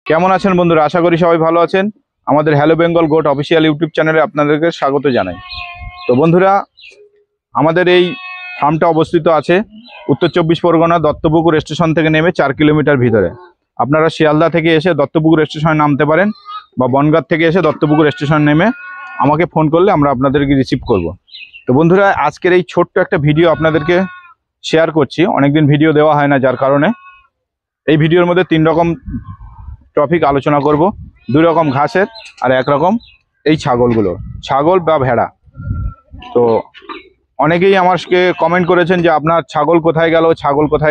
কেমন আছেন বন্ধুরা? আশা করি সবাই ভালো আছেন। আমাদের hello Bengal goat official YouTube চ্যানেলে আপনাদেরকে স্বাগত জানাই। তো বন্ধুরা, আমাদের এই ফার্মটা অবস্থিত আছে উত্তর 24 পরগনা দত্তপুকুর স্টেশন থেকে নেমে 4 কিলোমিটার ভিতরে। আপনারা শিয়ালদা থেকে এসে দত্তপুকুর স্টেশনে নামতে পারেন, বা বনগাঁ থেকে এসে দত্তপুকুর স্টেশন নেমে আমাকে ফোন করলে আমরা আপনাদেরকে রিসিভ করব। তো বন্ধুরা, আজকের এই ছোট্ট একটা ভিডিও আপনাদেরকে শেয়ার করছি। অনেকদিন ভিডিও দেওয়া হয় না, যার কারণে এই ভিডিওর মধ্যে 3 রকম টপিক আলোচনা করব। 2 রকম ঘাসের আর 1 রকম এই ছাগল বা ভেড়া। তো অনেকেই আমাকে কমেন্ট করেছেন যে আপনার ছাগল কোথায়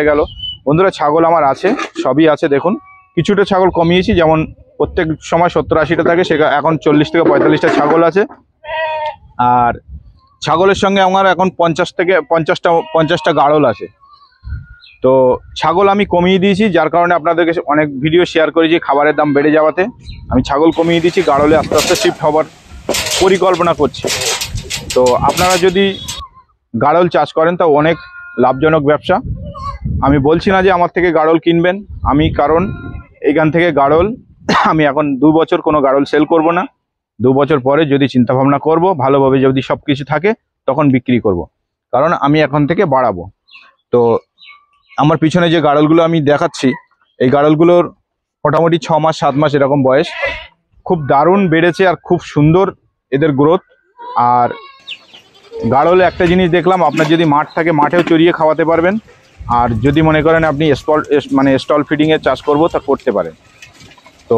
গেল। বন্ধুরা, ছাগল আমার আছে, সবই আছে। দেখুন, কিছুটা ছাগল কমিয়েছি, যেমন প্রত্যেক সময় 70-80টা থাকে, সেটা এখন 40 থেকে 45টা ছাগল আছে। আর ছাগলের সঙ্গে আমার এখন 50 থেকে 50টা গাড়ল আছে। তো ছাগল আমি কমিয়ে দিয়েছি, যার কারণে আপনাদেরকে অনেক ভিডিও শেয়ার করেছি। খাবারের দাম বেড়ে যাওয়াতে আমি ছাগল কমিয়ে দিয়েছি, গাড়লে আস্তে আস্তে শিফট হবার পরিকল্পনা করছি। তো আপনারা যদি গাড়ল চাষ করেন তা অনেক লাভজনক ব্যবসা। আমি বলছি না যে আমার থেকে গাড়ল কিনবেন, কারণ এখান থেকে গাড়ল আমি এখন 2 বছর কোনো গাড়ল সেল করব না। 2 বছর পরে যদি চিন্তা ভাবনা করব, ভালোভাবে যদি সব কিছু থাকে তখন বিক্রি করব, কারণ আমি এখন থেকে বাড়াবো। তো আমার পিছনে যে গাড়লগুলো আমি দেখাচ্ছি, এই গাড়লগুলোর মোটামুটি 6 মাস 7 মাস এরকম বয়স। খুব দারুণ বেড়েছে আর খুব সুন্দর এদের গ্রোথ। আর গাড়লে একটা জিনিস দেখলাম, আপনার যদি মাঠ থাকে মাঠেও চড়িয়ে খাওয়াতে পারবেন। আর যদি মনে করেন আপনি স্টল ফিডিংয়ের চাষ করব, তা করতে পারেন। তো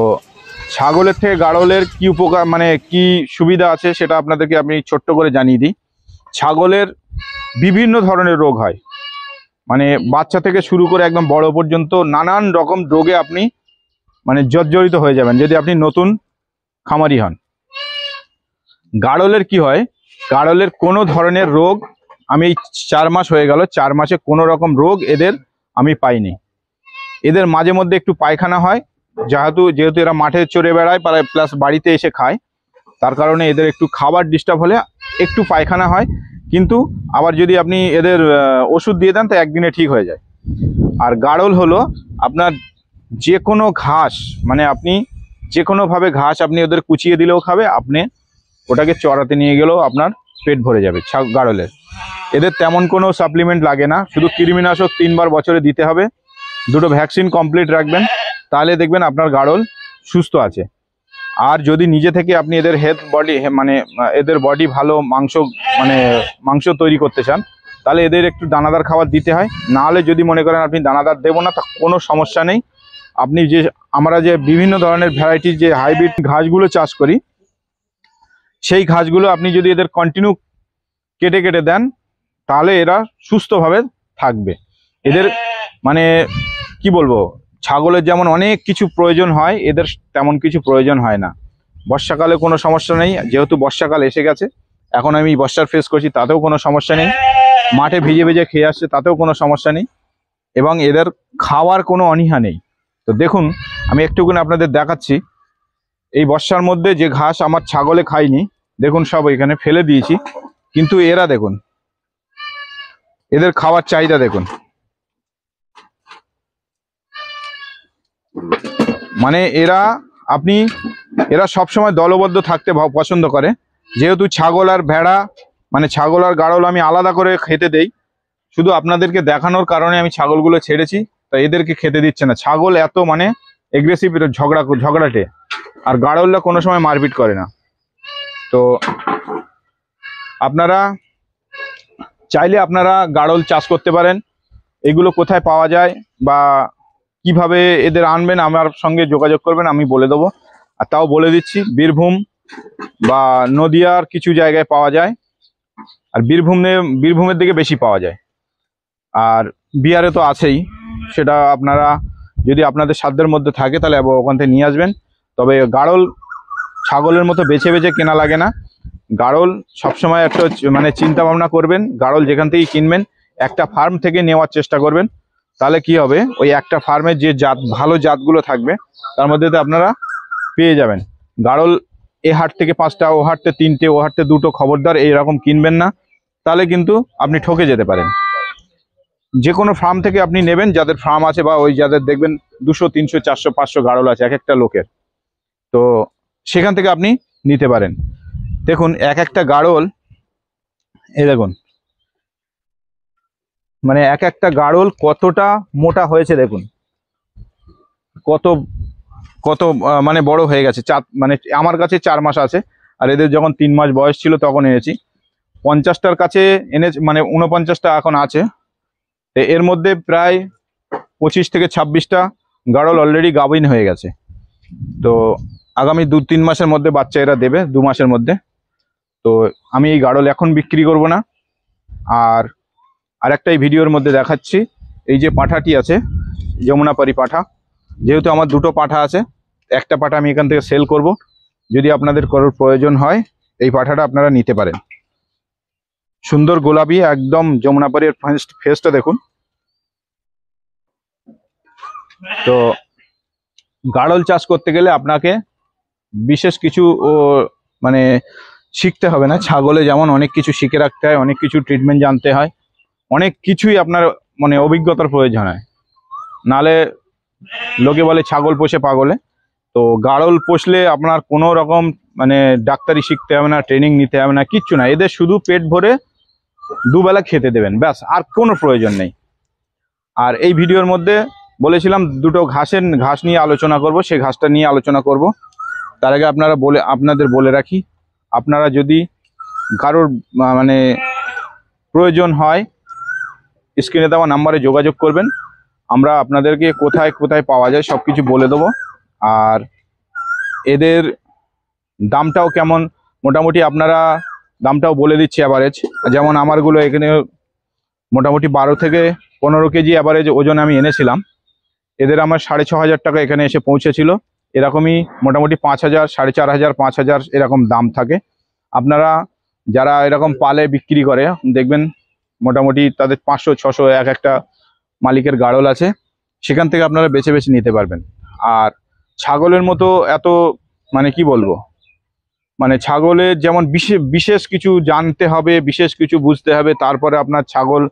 ছাগলের থেকে গাড়লের কি উপকার, কি সুবিধা আছে, সেটা আপনাদেরকে আমি ছোট্ট করে জানিয়ে দিই। ছাগলের বিভিন্ন ধরনের রোগ হয়, বাচ্চা থেকে শুরু করে একদম বড় পর্যন্ত নানান রকম রোগে আপনি জর্জরিত হয়ে যাবেন যদি আপনি নতুন খামারি হন। গাড়লের কি হয়, গাড়লের কোনো ধরনের রোগ আমি 4 মাস হয়ে গেল, 4 মাসে কোনো রকম রোগ এদের আমি পাইনি। এদের মাঝে মধ্যে একটু পায়খানা হয়, যেহেতু এরা মাঠে চড়ে বেড়ায় প্লাস বাড়িতে এসে খায়, তার কারণে এদের একটু খাবার ডিস্টার্ব হলে একটু পায়খানা হয়। কিন্তু আবার যদি আপনি এদের ওষুধ দিয়ে দেন, তা একদিনে ঠিক হয়ে যায়। আর গাড়ল হলো আপনার যে কোনো ঘাস, আপনি যে কোনোভাবে ঘাস আপনি ওদের কুচিয়ে দিলেও খাবে, আপনি ওটাকে চড়াতে নিয়ে গেলেও আপনার পেট ভরে যাবে গাড়লের। এদের তেমন কোনো সাপ্লিমেন্ট লাগে না, শুধু কৃমিনাশক 3 বার বছরে দিতে হবে। 2টো ভ্যাকসিন কমপ্লিট রাখবেন, তাহলে দেখবেন আপনার গাড়ল সুস্থ আছে। আর যদি নিজে থেকে আপনি এদের এদের বডি ভালো মাংস তৈরি করতে চান, তাহলে এদের একটু দানাদার খাবার দিতে হয়। নাহলে যদি মনে করেন আপনি দানাদার দেবো না, তা কোনো সমস্যা নেই। আমরা যে বিভিন্ন ধরনের ভ্যারাইটির যে হাইব্রিড ঘাসগুলো চাষ করি, সেই ঘাসগুলো আপনি যদি এদের কন্টিনিউ কেটে কেটে দেন, তাহলে এরা সুস্থভাবে থাকবে। এদের কি বলবো, ছাগলের যেমন অনেক কিছু প্রয়োজন হয়, এদের তেমন কিছু প্রয়োজন হয় না। বর্ষাকালে কোনো সমস্যা নেই, যেহেতু বর্ষাকাল এসে গেছে, এখন আমি বর্ষার ফেস করছি, তাতেও কোনো সমস্যা নেই। মাঠে ভিজে ভিজে খেয়ে আসছে, তাতেও কোনো সমস্যা নেই। এবং এদের খাওয়ার কোনো অনীহা নেই। তো দেখুন, আমি একটুখানি আপনাদের দেখাচ্ছি। এই বর্ষার মধ্যে যে ঘাস আমার ছাগলে খাইনি, দেখুন সব এখানে ফেলে দিয়েছি, কিন্তু এরা দেখুন, এদের খাওয়ার চাহিদা দেখুন। এরা সবসময় দলবদ্ধ থাকতে পছন্দ করে। যেহেতু ছাগল আর ভেড়া ছাগল আর গাড়ল আমি আলাদা করে খেতে দেই, শুধু আপনাদেরকে দেখানোর কারণে আমি ছাগলগুলো ছেড়েছি। তা এদেরকে খেতে দিচ্ছে না। ছাগল এত এগ্রেসিভ, ঝগড়াটে। আর গাড়লরা কোনো সময় মারপিট করে না। তো আপনারা চাইলে আপনারা গাড়ল চাষ করতে পারেন। এগুলো কোথায় পাওয়া যায় বা কিভাবে এদের আনবেন, আমার সঙ্গে যোগাযোগ করবেন, আমি বলে দেবো। আর তাও বলে দিচ্ছি, বীরভূম বা নদিয়ার কিছু জায়গায় পাওয়া যায়, আর বীরভূমের দিকে বেশি পাওয়া যায়। আর বিহারে তো আছেই। সেটা আপনারা যদি আপনাদের সাধ্যের মধ্যে থাকে, তাহলে ওখান থেকে নিয়ে আসবেন। তবে গাড়ল ছাগলের মতো বেছে বেছে কেনা লাগে না। গাড়ল সবসময় একটা চিন্তা ভাবনা করবেন, গাড়ল যেখান থেকে কিনবেন একটা ফার্ম থেকে নেওয়ার চেষ্টা করবেন। তাহলে কি হবে, ওই একটা ফার্মের যে ভালো জাতগুলো থাকবে, তার মধ্যে আপনারা পেয়ে যাবেন। গাড়ল এ হাট থেকে 5টা, ও হাটতে 3টে, ও হাটতে 2টো, খবরদার এইরকম কিনবেন না, তাহলে কিন্তু আপনি ঠকে যেতে পারেন। যে কোনো ফার্ম থেকে আপনি নেবেন, যাদের ফার্ম আছে বা ওই যাদের দেখবেন 200 300 400 500 গাড়ল আছে এক একটা লোকের, তো সেখান থেকে আপনি নিতে পারেন। দেখুন এক একটা গাড়ল, এই দেখুন মানে এক একটা গাড়ল কতটা মোটা হয়েছে, দেখুন কত কত মানে বড় হয়ে গেছে। মানে আমার কাছে 4 মাস আছে, আর এদের যখন 3 মাস বয়স ছিল তখন এনেছি। 50টার কাছে এনেছি, মানে 49টা এখন আছে। এর মধ্যে প্রায় 25 থেকে 26টা গাড়ল অলরেডি গাভিন হয়ে গেছে। তো আগামী 2-3 মাসের মধ্যে বাচ্চা এরা দেবে, 2 মাসের মধ্যে। তো আমি এই গাড়ল এখন বিক্রি করব না। আর আরেকটা এই ভিডিওর মধ্যে দেখাচ্ছি, এই যে পাঁঠাটি আছে যমুনাপারি পাঁঠা, যেহেতু আমার 2টো পাঁঠা আছে, একটা পাঁঠা আমি এখান থেকে সেল করব। যদি আপনাদের কারোর প্রয়োজন হয় এই পাঁঠাটা আপনারা নিতে পারেন। সুন্দর গোলাপি একদম যমুনাপাড়ির ফেসটা দেখুন। তো গাড়ল চাষ করতে গেলে আপনাকে বিশেষ কিছু মানে শিখতে হবে না। ছাগলে যেমন অনেক কিছু শিখে রাখতে হয়, অনেক কিছু ট্রিটমেন্ট জানতে হয়, অনেক কিছুই আপনার মানে অভিজ্ঞতার প্রয়োজন হয়। নালে লোকে বলে ছাগল পোষে পাগলে, তো গাড়ল পোষলে আপনার কোনো রকম মানে ডাক্তারি শিখতে হবে না, ট্রেনিং নিতে হবে না, কিচ্ছু না। এদের শুধু পেট ভরে দুবেলা খেতে দেবেন, ব্যাস, আর কোনো প্রয়োজন নেই। আর এই ভিডিওর মধ্যে বলেছিলাম 2টো ঘাস নিয়ে আলোচনা করব, সেই ঘাসটা নিয়ে আলোচনা করব। তার আগে আপনাদের বলে রাখি, আপনারা যদি কারোর মানে প্রয়োজন হয় স্ক্রিনে দেওয়া নাম্বারে যোগাযোগ করবেন। আমরা আপনাদেরকে কোথায় কোথায় পাওয়া যায় সব কিছু বলে দেবো। আর এদের দামটাও কেমন মোটামুটি আপনারা দামটাও বলে দিচ্ছি অ্যাভারেজ। যেমন আমারগুলো এখানে মোটামুটি 12 থেকে 15 কেজি অ্যাভারেজ ওজন আমি এনেছিলাম। এদের আমার 6500 টাকা এখানে এসে পৌঁছেছিল। এরকমই মোটামুটি 5000, 4500, 5000 এরকম দাম থাকে। আপনারা যারা এরকম পালে বিক্রি করে দেখবেন মোটামুটি তাদের 500-600 এক একটা মালিকের গাড়ল আছে, সেখান থেকে আপনারা বেছে বেছে নিতে পারবেন। আর ছাগলের মতো এত মানে কি বলবো, মানে ছাগলের যেমন বিশেষ কিছু জানতে হবে, বিশেষ কিছু বুঝতে হবে, তারপরে আপনার ছাগল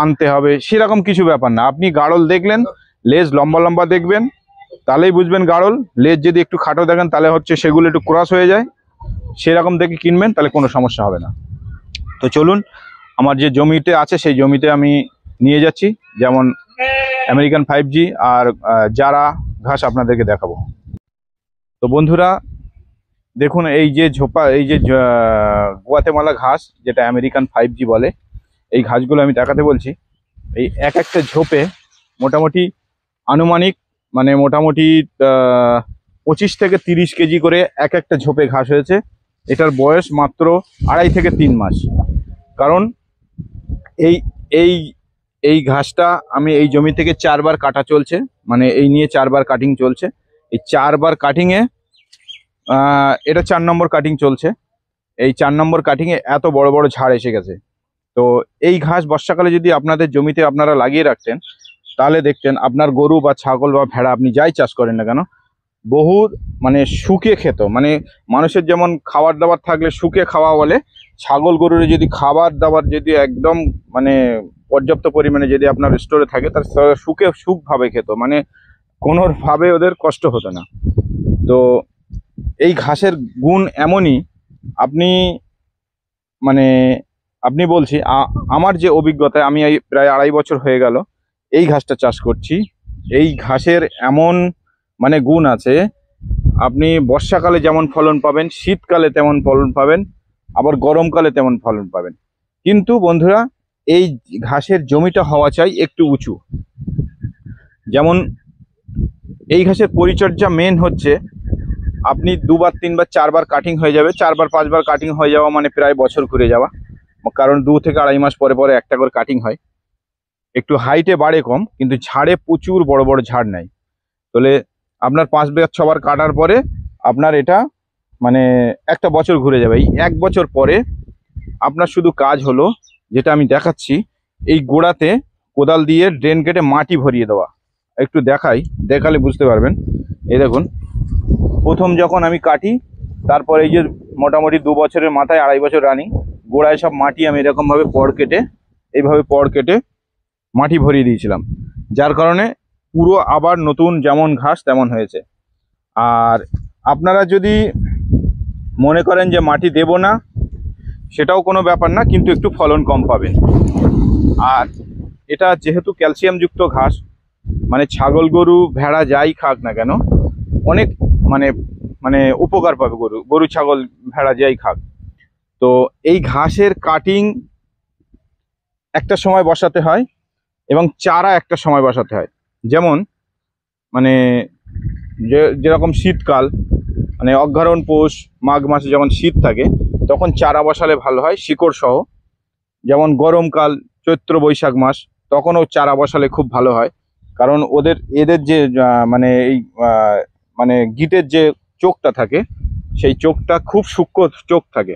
আনতে হবে, সেরকম কিছু ব্যাপার না। আপনি গাড়ল দেখলেন, লেজ লম্বা লম্বা দেখবেন, তাহলেই বুঝবেন গাড়ল। লেজ যদি একটু খাটো দেখেন তাহলে হচ্ছে সেগুলো একটু ক্রস হয়ে যায়, সেরকম দেখে কিনবেন, তাহলে কোনো সমস্যা হবে না। তো চলুন, আমার যে জমিতে আছে সেই জমিতে আমি নিয়ে যাচ্ছি। যেমন আমেরিকান 5G আর জারা ঘাস আপনাদেরকে দেখাবো। তো বন্ধুরা দেখুন, এই যে গুয়াতেমালা ঘাস, যেটা আমেরিকান 5G বলে, এই ঘাসগুলো আমি দেখাতে বলছি। এই এক একটা ঝোপে মোটামুটি আনুমানিক মানে মোটামুটি 25 থেকে 30 কেজি করে এক একটা ঝোপে ঘাস হয়েছে। এটার বয়স মাত্র 2.5 থেকে 3 মাস। কারণ এই এই এই ঘাসটা আমি এই জমি থেকে 4 বার কাটা চলছে, মানে এই নিয়ে 4 বার কাটিং চলছে। এই 4 বার কাটিংয়ে এটা 4 নম্বর কাটিং চলছে। এই 4 নম্বর কাটিংয়ে এত বড় বড় ঝাড় এসে গেছে। তো এই ঘাস বর্ষাকালে যদি আপনাদের জমিতে আপনারা লাগিয়ে রাখতেন, তাহলে দেখতেন আপনার গরু বা ছাগল বা ভেড়া আপনি যাই চাষ করেন না কেন, বহু মানে শুকিয়ে খেত। মানে মানুষের যেমন খাবার দাবার থাকলে শুকিয়ে খাওয়া বলে, ছাগল গরুর যদি খাবার দাবার যদি একদম মানে পর্যাপ্ত পরিমাণে যদি আপনার স্টোরে থাকে, তার সুখভাবে খেত, মানে কোনোভাবে ওদের কষ্ট হতো না। তো এই ঘাসের গুণ এমনই, আপনি মানে আপনি বলছি আমার যে অভিজ্ঞতায়, আমি এই প্রায় 2.5 বছর হয়ে গেল এই ঘাসটা চাষ করছি। এই ঘাসের এমন মানে গুণ আছে, আপনি বর্ষাকালে যেমন ফলন পাবেন, শীতকালে তেমন ফলন পাবেন, আবার গরমকালে তেমন ফলন পাবেন। কিন্তু বন্ধুরা এই ঘাসের জমিটা হওয়া চাই একটু উঁচু। যেমন এই ঘাসের পরিচর্যা মেন হচ্ছে, আপনি 2 বার 3 বার 4 বার কাটিং হয়ে যাবে, 4 বার 5 বার কাটিং হয়ে যাওয়া মানে প্রায় বছর ঘুরে যাওয়া। কারণ 2 থেকে 2.5 মাস পরে পরে একটা করে কাটিং হয়। একটু হাইটে বাড়ে কম, কিন্তু ঝাড়ে প্রচুর বড় বড় ঝাড় নেয়। তাহলে আপনার 5 বার 6 বার কাটার পরে আপনার এটা মানে একটা বছর ঘুরে যাবে। এই 1 বছর পরে আপনার শুধু কাজ হলো, যেটা আমি দেখাচ্ছি, এই গোড়াতে কোদাল দিয়ে ড্রেন কেটে মাটি ভরিয়ে দেওয়া। একটু দেখালে বুঝতে পারবেন। এই দেখুন, প্রথম যখন আমি কাটি, তারপরে এই যে মোটামুটি 2 বছরের মাথায় 2.5 বছর রানিং, গোড়ায় সব মাটি আমি এরকমভাবে এইভাবে পড় কেটে মাটি ভরিয়ে দিয়েছিলাম, যার কারণে পুরো আবার নতুন যেমন ঘাস তেমন হয়েছে। আর আপনারা যদি মনে করেন যে মাটি দেব না, সেটাও কোনো ব্যাপার না, কিন্তু একটু ফলন কম পাবেন। আর এটা যেহেতু ক্যালসিয়ামযুক্ত ঘাস, মানে ছাগল গরু ভেড়া যাই খাক না কেন অনেক মানে মানে উপকার পাবে গরু ছাগল ভেড়া যাই খাক। তো এই ঘাসের কাটিং একটা সময় বসাতে হয় এবং চারা একটা সময় বসাতে হয়। যেমন মানে যেরকম শীতকাল, মানে অগ্রহায়ণ পৌষ মাঘ মাসে যখন শীত থাকে তখন চারা বসালে ভালো হয় শিকড় সহ। যেমন গরমকাল চৈত্র বৈশাখ মাস, তখনও চারা বসালে খুব ভালো হয়। কারণ এদের যে মানে এই মানে গিটের যে চোখটা থাকে, সেই চোখটা খুব সূক্ষ্ম চোখ থাকে।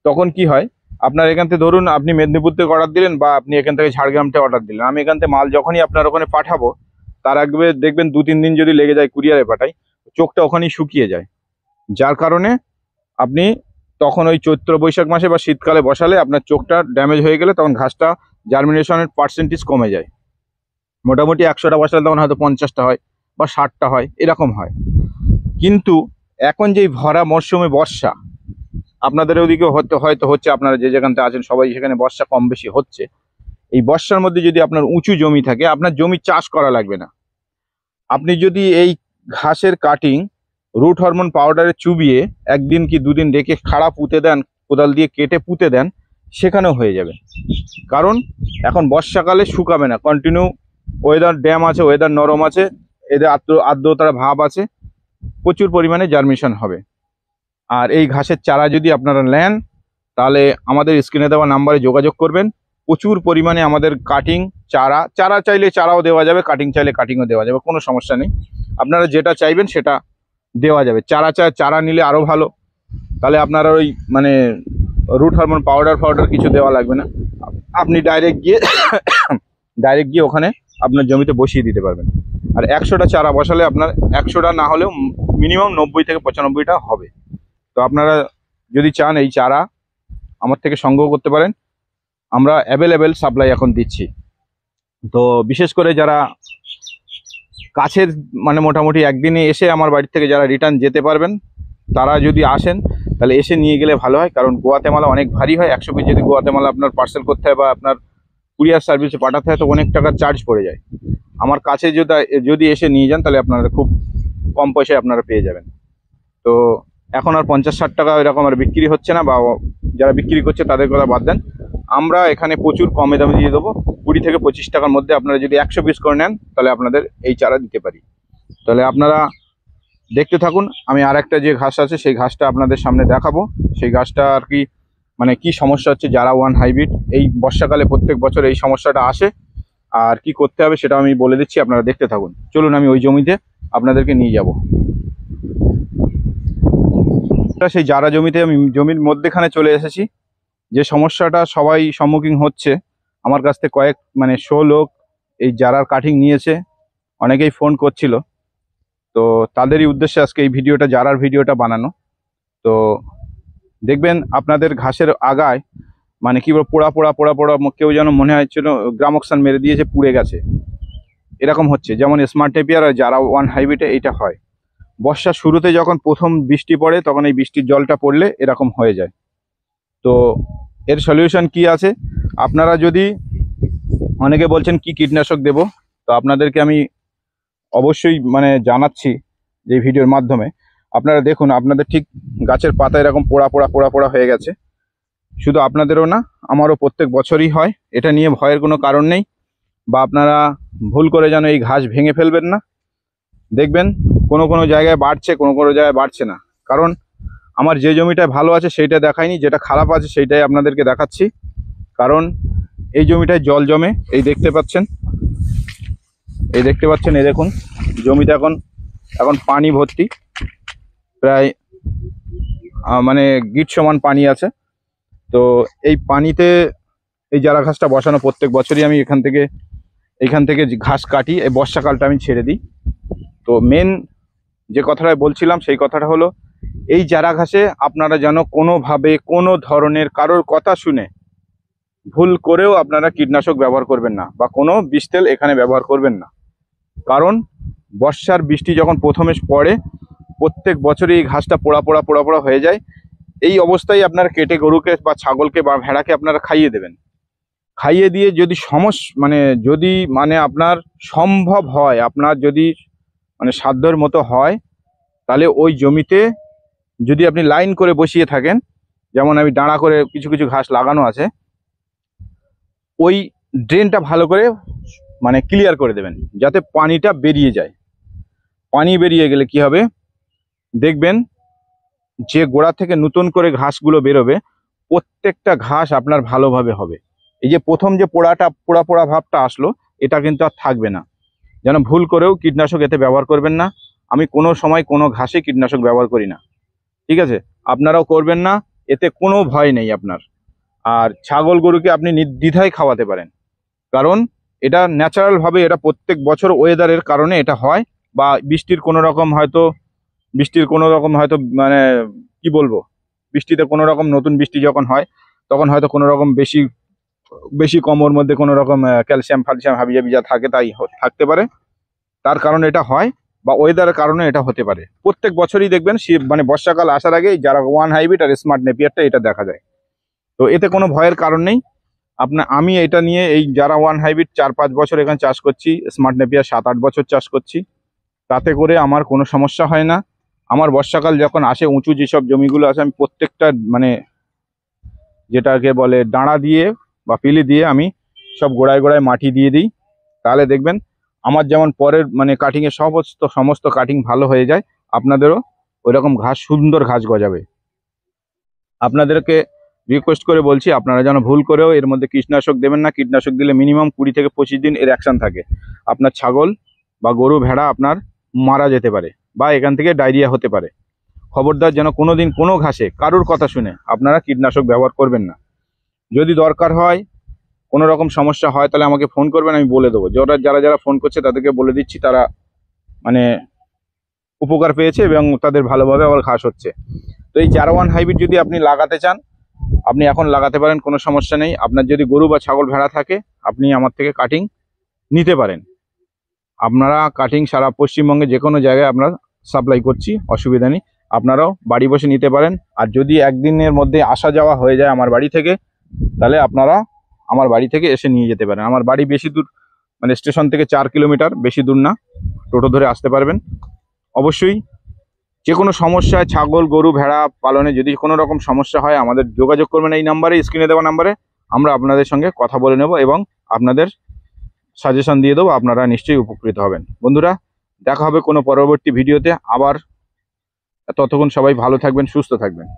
তখন কি হয়, আপনার এখান থেকে ধরুন আপনি মেদিনীপুর থেকে অর্ডার দিলেন বা আপনি এখান থেকে ঝাড়গ্রাম থেকে অর্ডার দিলেন, আমি এখান থেকে মাল যখনই আপনার ওখানে পাঠাবো তার আগে দেখবেন 2-3 দিন যদি লেগে যায় কুরিয়ারে পাঠাই, চোখটা ওখানেই শুকিয়ে যায়। যার কারণে আপনি তখন ওই চৈত্র বৈশাখ মাসে বা শীতকালে বসালে আপনার চোখটা ড্যামেজ হয়ে গেলে তখন ঘাসটা জার্মিনেশনের পার্সেন্টেজ কমে যায়। মোটামুটি 100টা বসালে তখন হয়তো 50টা হয় বা 60টা হয়, এরকম হয়। কিন্তু এখন যেই ভরা মরশুমে বর্ষা, আপনাদের ওদিকে হয়তো হচ্ছে, আপনারা যে যেখানতে আছেন সবাই সেখানে বর্ষা কম বেশি হচ্ছে। এই বর্ষার মধ্যে যদি আপনার উঁচু জমি থাকে, আপনার জমি চাষ করা লাগবে না। আপনি যদি এই ঘাসের কাটিং রুট হরমোন পাউডারে চুবিয়ে 1 দিন কি 2 দিন রেখে খাড়া পুঁতে দেন, কোদাল দিয়ে কেটে পুঁতে দেন, সেখানেও হয়ে যাবে। কারণ এখন বর্ষাকালে শুকাবে না, কন্টিনিউ ওয়েদার ড্যাম আছে, ওয়েদার নরম আছে, এদের আর্দ্রতার ভাব আছে, প্রচুর পরিমাণে জার্মিনেশন হবে। আর এই ঘাসের চারা যদি আপনারা নেন তাহলে আমাদের স্ক্রিনে দেওয়া নাম্বারে যোগাযোগ করবেন। প্রচুর পরিমাণে আমাদের কাটিং চারা চাইলে চারাও দেওয়া যাবে, কাটিং চাইলে কাটিংও দেওয়া যাবে, কোনো সমস্যা নেই। আপনারা যেটা চাইবেন সেটা দেওয়া যাবে। চারা নিলে আরও ভালো, তাহলে আপনারা ওই মানে রুট হরমোন পাউডার কিছু দেওয়া লাগবে না। আপনি ডাইরেক্ট গিয়ে ওখানে আপনার জমিতে বসিয়ে দিতে পারবেন। আর 100টা চারা বসালে আপনার 100টা না হলেও মিনিমাম 90 থেকে 95টা হবে। তো আপনারা যদি চান এই চারা আমার থেকে সংগ্রহ করতে পারেন, আমরা অ্যাভেলেবেল সাপ্লাই এখন দিচ্ছি। তো বিশেষ করে যারা কাছের মানে মোটামুটি একদিনে এসে আমার বাড়ি থেকে যারা রিটার্ন যেতে পারবেন, তারা যদি আসেন তাহলে এসে নিয়ে গেলে ভালো হয়। কারণ গোয়াতেমালা অনেক ভারী হয়, 100 পিস যদি গোয়াতেমালা আপনার পার্সেল করতে হয় বা আপনার কুরিয়ার সার্ভিসে পাঠাতে হয় তো অনেক টাকার চার্জ পড়ে যায়। আমার কাছে যদি এসে নিয়ে যান তাহলে আপনারা খুব কম পয়সায় আপনারা পেয়ে যাবেন। তো এখন আর 50-60 টাকা এরকম আর বিক্রি হচ্ছে না, বা যারা বিক্রি করছে তাদের কথা বাদ দেন, আমরা এখানে প্রচুর কমে দামে দিয়ে দেবো। 20 থেকে 25 টাকার মধ্যে আপনারা যদি 100 পিস করে নেন তাহলে আপনাদের এই চারা দিতে পারি। তাহলে আপনারা দেখতে থাকুন, আমি আর একটা যে ঘাস আছে সেই ঘাসটা আপনাদের সামনে দেখাবো। সেই ঘাসটা আর কি মানে কি সমস্যা হচ্ছে, যারা 1 হাইব্রিড এই বর্ষাকালে প্রত্যেক বছর এই সমস্যাটা আসে, আর কি করতে হবে সেটা আমি বলে দিচ্ছি, আপনারা দেখতে থাকুন। চলুন আমি ওই জমিতে আপনাদেরকে নিয়ে যাব। সেই যারা জমিতে আমি জমির মধ্যেখানে চলে এসেছি। যে সমস্যাটা সবাই সম্মুখীন হচ্ছে, আমার কাছ থেকে কয়েক মানে 100 লোক এই জারার কাটিং নিয়েছে, অনেকেই ফোন করছিল। তো তাদেরই উদ্দেশ্যে আজকে এই ভিডিওটা, জারার ভিডিওটা বানানো। তো দেখবেন আপনাদের ঘাসের আগায় মানে কি বলবো পোড়া, কেউ যেন মনে হচ্ছিল গ্রামক্সান মেরে দিয়েছে, পুড়ে গেছে, এরকম হচ্ছে। যেমন স্মার্ট টেপিয়ার আর যারা 1 হাইব্রিডে এইটা হয়। বর্ষার শুরুতে যখন প্রথম বৃষ্টি পড়ে তখন এই বৃষ্টির জলটা পড়লে এরকম হয়ে যায়। তো এর সলিউশন কি আছে, আপনারা যদি অনেকে বলছেন কি কীটনাশক দেব, তো আপনাদেরকে আমি অবশ্যই মানে জানাচ্ছি যে ভিডিওর মাধ্যমে। আপনারা দেখুন আপনাদের ঠিক গাছের পাতা এরকম পোড়া হয়ে গেছে। শুধু আপনাদেরও না, আমারও প্রত্যেক বছরই হয়। এটা নিয়ে ভয়ের কোনো কারণ নেই, বা আপনারা ভুল করে যেন এই ঘাস ভেঙে ফেলবেন না। দেখবেন কোনো জায়গায় বাড়ছে, কোনো জায়গায় বাড়ছে না। কারণ আমার যে জমিটায় ভালো আছে সেইটা দেখাইনি, যেটা খারাপ আছে সেইটাই আপনাদেরকে দেখাচ্ছি। কারণ এই জমিটায় জল জমে, এই দেখতে পাচ্ছেন, এই দেখুন জমিতে এখন পানি ভর্তি, প্রায় মানে গিট সমান পানি আছে। তো এই পানিতে এই চারা ঘাসটা বসানো প্রত্যেক বছরই আমি এখান থেকে ঘাস কাটি, এই বর্ষাকালটা আমি ছেড়ে দিই। তো মেন যে কথাটা বলছিলাম সেই কথাটা হলো, এই চারা ঘাসে আপনারা যেন কোনোভাবে কোনো ধরনের কারোর কথা শুনে ভুল করেও আপনারা কীটনাশক ব্যবহার করবেন না বা কোনো বিষ তেল এখানে ব্যবহার করবেন না। কারণ বর্ষার বৃষ্টি যখন প্রথমে পড়ে প্রত্যেক বছরই এই ঘাসটা পোড়া পোড়া পোড়া পোড়া হয়ে যায়। এই অবস্থায় আপনারা কেটে গরুকে বা ছাগলকে বা ভেড়াকে আপনারা খাইয়ে দেবেন। খাইয়ে দিয়ে যদি যদি আপনার সম্ভব হয়, আপনার যদি সাধ্যের মতো হয়, তাহলে ওই জমিতে যদি আপনি লাইন করে বসিয়ে থাকেন, যেমন আমি দাঁড়া করে কিছু কিছু ঘাস লাগানো আছে, ওই ড্রেনটা ভালো করে ক্লিয়ার করে দেবেন যাতে পানিটা বেরিয়ে যায়। পানি বেরিয়ে গেলে কি হবে দেখবেন, যে গোড়া থেকে নতুন করে ঘাসগুলো বেরোবে প্রত্যেকটা ঘাস আপনার ভালোভাবে হবে। এই যে প্রথম যে পোড়া পোড়া ভাবটা আসলো, এটা কিন্তু আর থাকবে না। যেন ভুল করেও কীটনাশক এতে ব্যবহার করবেন না। আমি কোনো সময় কোনো ঘাসে কীটনাশক ব্যবহার করি না, ঠিক আছে? আপনারাও করবেন না, এতে কোনো ভয় নেই আপনার। আর ছাগল গরুকে আপনি নির্দ্বিধায় খাওয়াতে পারেন, কারণ এটা ন্যাচারালভাবে, এটা প্রত্যেক বছর ওয়েদারের কারণে এটা হয়, বা বৃষ্টির কোনো রকম হয়তো কি বলবো, বৃষ্টিতে কোনো রকম নতুন বৃষ্টি যখন হয় তখন হয়তো কোনো রকম বেশি বেশি কম ওর মধ্যে কোনো রকম ক্যালসিয়াম ফ্যালসিয়াম হাবিজাবি যা থাকে তাই থাকতে পারে, তার কারণে এটা হয়, বা ওয়েদারের কারণে এটা হতে পারে। প্রত্যেক বছরই দেখবেন বর্ষাকাল আসার আগে যারা ওয়ান হাইব্রিড আর স্মার্ট নেপিয়ারটা এটা দেখা যায়। তো এতে কোনো ভয়ের কারণ নেই। আমি এটা নিয়ে এই যারা ওয়ান হাইব্রিড 4-5 বছর এখানে চাষ করছি, স্মার্ট নেপিয়ার 7-8 বছর চাষ করছি, তাতে করে আমার কোনো সমস্যা হয় না। আমার বর্ষাকাল যখন আসে, উঁচু যেসব জমিগুলো আছে, আমি প্রত্যেকটা যেটাকে বলে দাঁড়া দিয়ে বা পিলি দিয়ে আমি সব গোড়ায় গোড়ায় মাটি দিয়ে দিই। তাহলে দেখবেন আমার যেমন পরের কাটিংয়ের সমস্ত কাটিং ভালো হয়ে যায়, আপনাদেরও ওইরকম সুন্দর ঘাস গজাবে। আপনাদেরকে রিকোয়েস্ট করে বলছি, আপনারা যেন ভুল করেও এর মধ্যে কীটনাশক দেবেন না। কীটনাশক দিলে মিনিমাম 20 থেকে 25 দিন এর অ্যাকশন থাকে। আপনার ছাগল বা গরু ভেড়া আপনার মারা যেতে পারে, বা এখান থেকে ডায়রিয়া হতে পারে। খবরদার যেন কোনোদিন কোনো ঘাসে কারুর কথা শুনে আপনারা কীটনাশক ব্যবহার করবেন না। যদি দরকার হয়, কোনো রকম সমস্যা হয়, তাহলে আমাকে ফোন করবেন, আমি বলে দেবো। যারা যারা ফোন করছে তাদেরকে বলে দিচ্ছি, তারা উপকার পেয়েছে এবং তাদের ভালোভাবে আবার ঘাস হচ্ছে। তো এই জারাওয়ান হাইব্রিড যদি আপনি লাগাতে চান, আপনি এখন লাগাতে পারেন, কোনো সমস্যা নেই। আপনার যদি গরু বা ছাগল ভেড়া থাকে, আপনি আমার থেকে কাটিং নিতে পারেন। আপনারা কাটিং সারা পশ্চিমবঙ্গে যে কোনো জায়গায় আমরা সাপ্লাই করছি, অসুবিধা নেই। আপনারাও বাড়ি বসে নিতে পারেন। আর যদি একদিনের মধ্যে আসা যাওয়া হয়ে যায় আমার বাড়ি থেকে, তাহলে আপনারা আমার বাড়ি থেকে এসে নিয়ে যেতে পারেন। আমার বাড়ি বেশি দূর, স্টেশন থেকে 4 কিলোমিটার, বেশি দূর না, টোটো ধরে আসতে পারবেন। অবশ্যই যে কোনো সমস্যায়, ছাগল গরু ভেড়া পালনে যদি কোনো রকম সমস্যা হয়, আমাদের যোগাযোগ করবেন এই নাম্বারে, স্ক্রিনে দেওয়া নাম্বারে। আমরা আপনাদের সঙ্গে কথা বলে নেব এবং আপনাদের সাজেশন দিয়ে দেবো। আপনারা নিশ্চয়ই উপকৃত হবেন। বন্ধুরা, দেখা হবে কোনো পরবর্তী ভিডিওতে আবার। ততক্ষণ সবাই ভালো থাকবেন, সুস্থ থাকবেন।